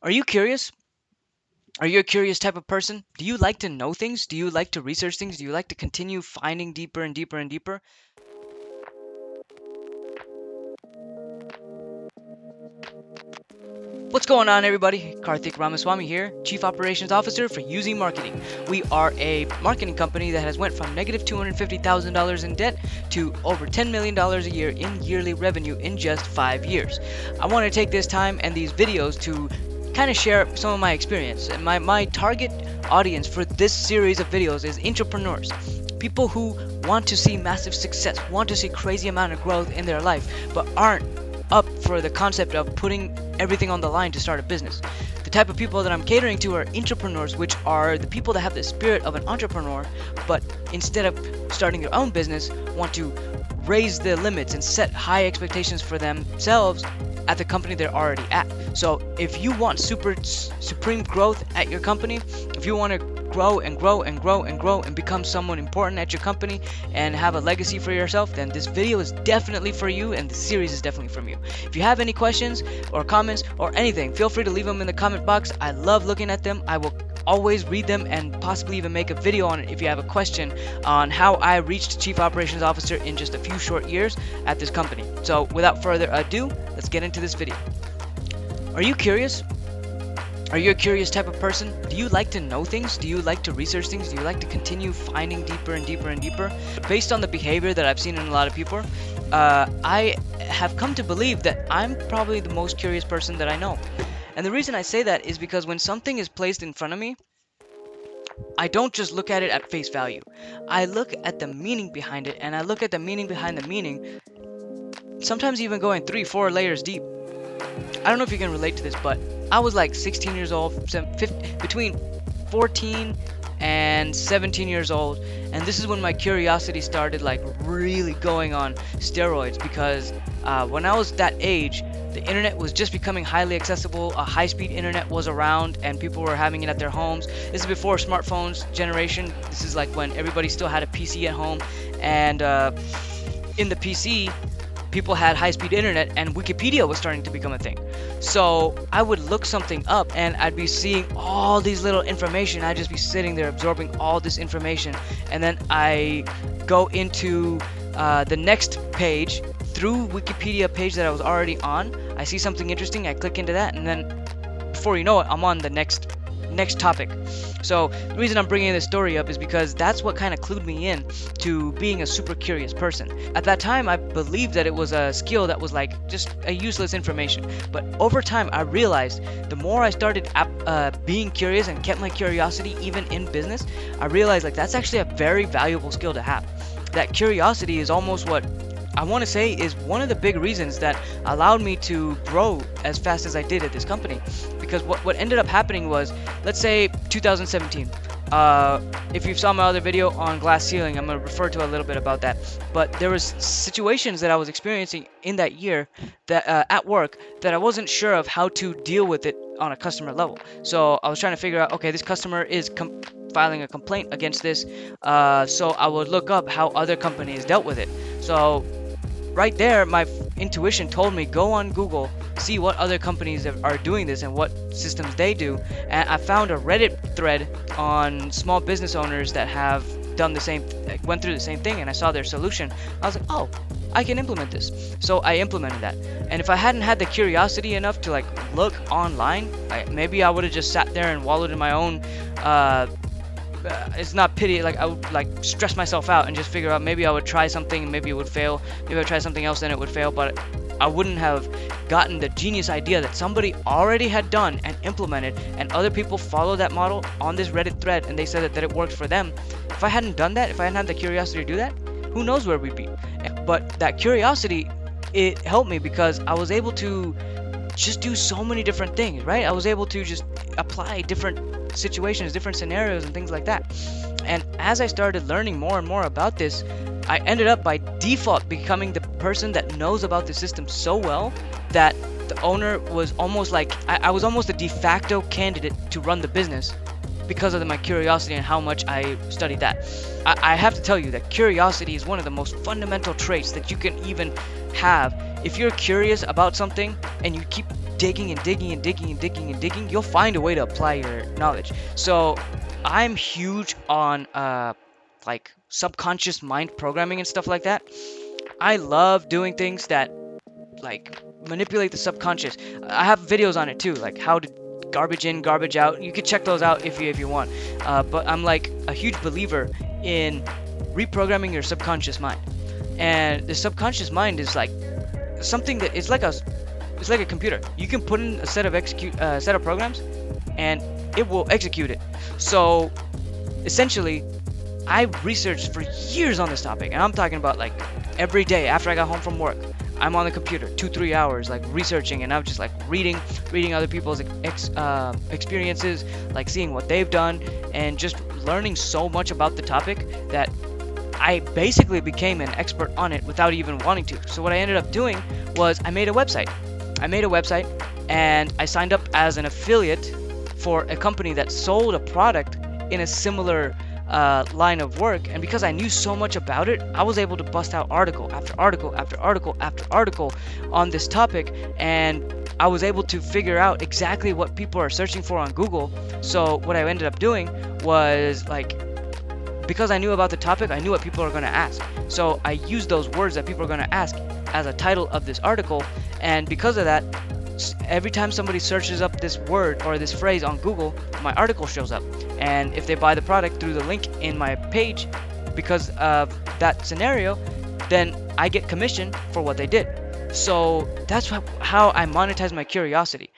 Are you curious? Are you a curious type of person? Do you like to know things? Do you like to research things? Do you like to continue finding deeper and deeper and deeper? What's going on, everybody? Karthik Ramaswamy here, Chief Operations Officer for Using Marketing. We are a marketing company that has went from negative $250,000 in debt to over $10 million a year in yearly revenue in just 5 years. I want to take this time and these videos to kind of share some of my experience. And my target audience for this series of videos is intrapreneurs. People who want to see massive success, want to see crazy amount of growth in their life, but aren't up for the concept of putting everything on the line to start a business. The type of people that I'm catering to are intrapreneurs, which are the people that have the spirit of an entrepreneur, but instead of starting their own business, want to raise the limits and set high expectations for themselves at the company they're already at. So if you want supreme growth at your company, if you want to grow and grow and grow and grow and become someone important at your company and have a legacy for yourself, then this video is definitely for you and the series is definitely from you. If you have any questions or comments or anything, feel free to leave them in the comment box. I love looking at them. I will always read them and possibly even make a video on it if you have a question on how I reached Chief Operations Officer in just a few short years at this company. So without further ado, let's get into this video. Are you curious? Are you a curious type of person? Do you like to know things? Do you like to research things? Do you like to continue finding deeper and deeper and deeper? Based on the behavior that I've seen in a lot of people, I have come to believe that I'm probably the most curious person that I know. And the reason I say that is because when something is placed in front of me, I don't just look at it at face value. I look at the meaning behind it, and I look at the meaning behind the meaning, sometimes even going 3-4 layers deep. I don't know if you can relate to this, but I was like 16 years old, between 14 and 17 years old, and this is when my curiosity started like really going on steroids, because when I was that age, the internet was just becoming highly accessible. A high-speed internet was around and people were having it at their homes. This is before smartphones generation. This is like when everybody still had a PC at home, and in the PC people had high-speed internet and Wikipedia was starting to become a thing. So I would look something up and I'd be seeing all these little information. I'd just be sitting there absorbing all this information, and then I go into the next page through Wikipedia page that I was already on. I see something interesting, I click into that, and then before you know it, I'm on the next topic. So the reason I'm bringing this story up is because that's what kind of clued me in to being a super curious person. At that time, I believed that it was a skill that was like just a useless information. But over time, I realized the more I started being curious and kept my curiosity even in business, I realized like that's actually a very valuable skill to have. That curiosity is almost what I want to say is one of the big reasons that allowed me to grow as fast as I did at this company. Because what ended up happening was, let's say 2017. If you saw my other video on glass ceiling, I'm going to refer to a little bit about that. But there was situations that I was experiencing in that year that at work that I wasn't sure of how to deal with it on a customer level. So I was trying to figure out, okay, this customer is filing a complaint against this. So I would look up how other companies dealt with it. So right there, my intuition told me, go on Google, see what other companies are doing this and what systems they do. And I found a Reddit thread on small business owners that have done the same, went through the same thing, and I saw their solution. I was like, oh, I can implement this. So I implemented that. And if I hadn't had the curiosity enough to like look online, maybe I would have just sat there and wallowed in my own it's not pity, like I would like stress myself out and just figure out maybe I would try something and maybe it would fail, maybe I would try something else and it would fail, but I wouldn't have gotten the genius idea that somebody already had done and implemented, and other people follow that model on this Reddit thread and they said that it worked for them. If I hadn't done that, if I hadn't had the curiosity to do that, who knows where we'd be. But that curiosity, it helped me because I was able to just do so many different things, right? I was able to just apply different situations, different scenarios and things like that. And as I started learning more and more about this, I ended up by default becoming the person that knows about the system so well that the owner was almost like, I was almost a de facto candidate to run the business because of my curiosity and how much I studied that. I have to tell you that curiosity is one of the most fundamental traits that you can even have. If you're curious about something and you keep digging and digging and digging and digging and digging, you'll find a way to apply your knowledge. So I'm huge on like subconscious mind programming and stuff like that. I love doing things that like manipulate the subconscious. I have videos on it too, like how to garbage in, garbage out. You can check those out if you want. But I'm like a huge believer in reprogramming your subconscious mind. And the subconscious mind is like something that it's like a computer. You can put in a set of programs, and it will execute it. So essentially, I researched for years on this topic, and I'm talking about like every day after I got home from work. I'm on the computer 2-3 hours like researching, and I'm just like reading other people's experiences, like seeing what they've done, and just learning so much about the topic that I basically became an expert on it without even wanting to. So what I ended up doing was I made a website. And I signed up as an affiliate for a company that sold a product in a similar line of work. And because I knew so much about it, I was able to bust out article after article after article after article on this topic, and I was able to figure out exactly what people are searching for on Google. So what I ended up doing was like, because I knew about the topic, I knew what people are going to ask. So I used those words that people are going to ask as a title of this article, and because of that, every time somebody searches up this word or this phrase on Google, my article shows up. And if they buy the product through the link in my page because of that scenario, then I get commission for what they did. So that's how I monetize my curiosity.